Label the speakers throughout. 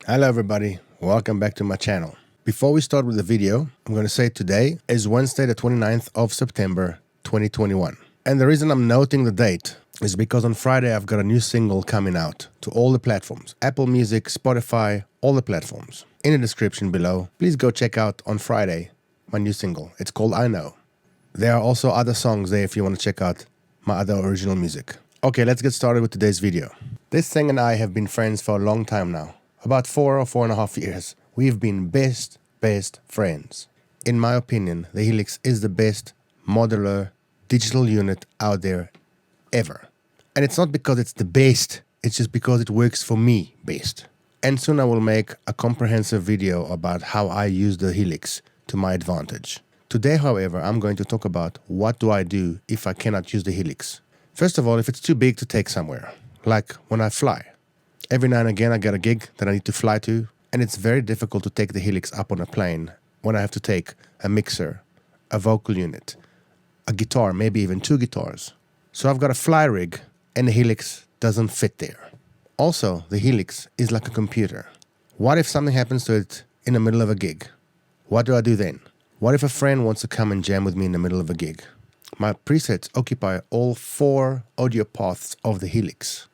Speaker 1: Hello everybody, welcome back to my channel. Before we start with the video, I'm going to say today is Wednesday the 29th of September 2021. And the reason I'm noting the date is because on Friday I've got a new single coming out to all the platforms. Apple Music, Spotify, all the platforms. In the description below, please go check out on Friday my new single. It's called I Know. There are also other songs there if you want to check out my other original music. Okay, let's get started with today's video. This thing and I have been friends for a long time now. About 4 or 4.5 years. We've been best friends. In my opinion, the Helix is the best modular digital unit out there ever. And it's not because it's the best, it's just because it works for me best. And soon I will make a comprehensive video about how I use the Helix to my advantage. Today, however, I'm going to talk about what do I do if I cannot use the Helix. First of all, if it's too big to take somewhere, like when I fly. Every now and again I get a gig that I need to fly to, and it's very difficult to take the Helix up on a plane when I have to take a mixer, a vocal unit, a guitar, maybe even 2 guitars. So I've got a fly rig and the Helix doesn't fit there. Also, the Helix is like a computer. What if something happens to it in the middle of a gig? What do I do then? What if a friend wants to come and jam with me in the middle of a gig? My presets occupy all 4 audio paths of the Helix.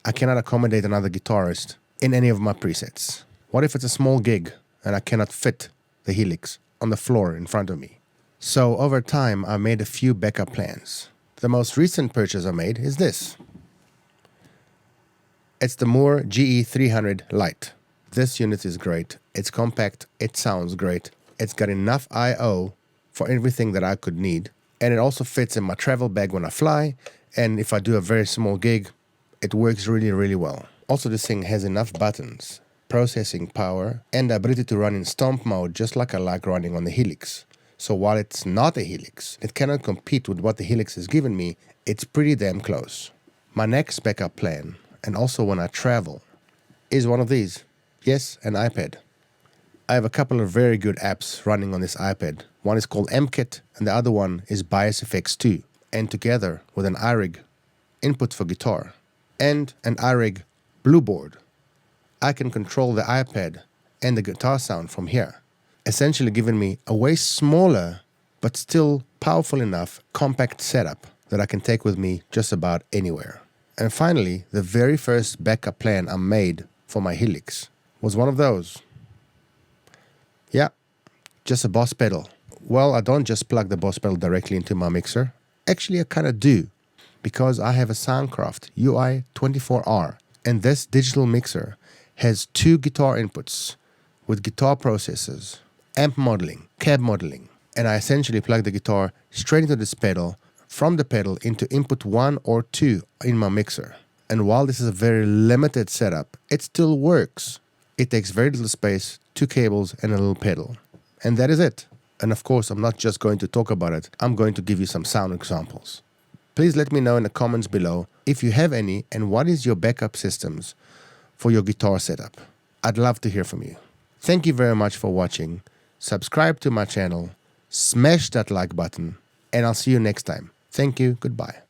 Speaker 1: I cannot accommodate another guitarist in any of my presets. What if it's a small gig and I cannot fit the Helix on the floor in front of me? So over time, I made a few backup plans. The most recent purchase I made is this. It's the Moore GE300 Lite. This unit is great. It's compact. It sounds great. It's got enough I/O for everything that I could need. And it also fits in my travel bag when I fly. And if I do a very small gig, it works really well. Also, this thing has enough buttons, processing power, and the ability to run in stomp mode just like I like running on the Helix. So while it's not a Helix, it cannot compete with what the Helix has given me. It's pretty damn close. My next backup plan, and also when I travel, is one of these. Yes, an iPad. I have a couple of very good apps running on this iPad. One is called MKit and the other one is Bias FX 2. And together with an iRig input for guitar and an iRig Blue Board, I can control the iPad and the guitar sound from here, essentially giving me a way smaller but still powerful enough compact setup that I can take with me just about anywhere. And finally, the very first backup plan I made for my Helix was one of those. Yeah, just a Boss pedal. Well, I don't just plug the Boss pedal directly into my mixer. Actually, I kind of do, because I have a Soundcraft UI24R, and this digital mixer has 2 guitar inputs with guitar processors, amp modeling, cab modeling, and I essentially plug the guitar straight into this pedal, from the pedal into input 1 or 2 in my mixer. And while this is a very limited setup, it still works. It takes very little space, 2 cables and a little pedal. And that is it. And of course, I'm not just going to talk about it, I'm going to give you some sound examples. Please let me know in the comments below if you have any and what is your backup systems for your guitar setup. I'd love to hear from you. Thank you very much for watching. Subscribe to my channel, smash that like button, and I'll see you next time. Thank you, goodbye.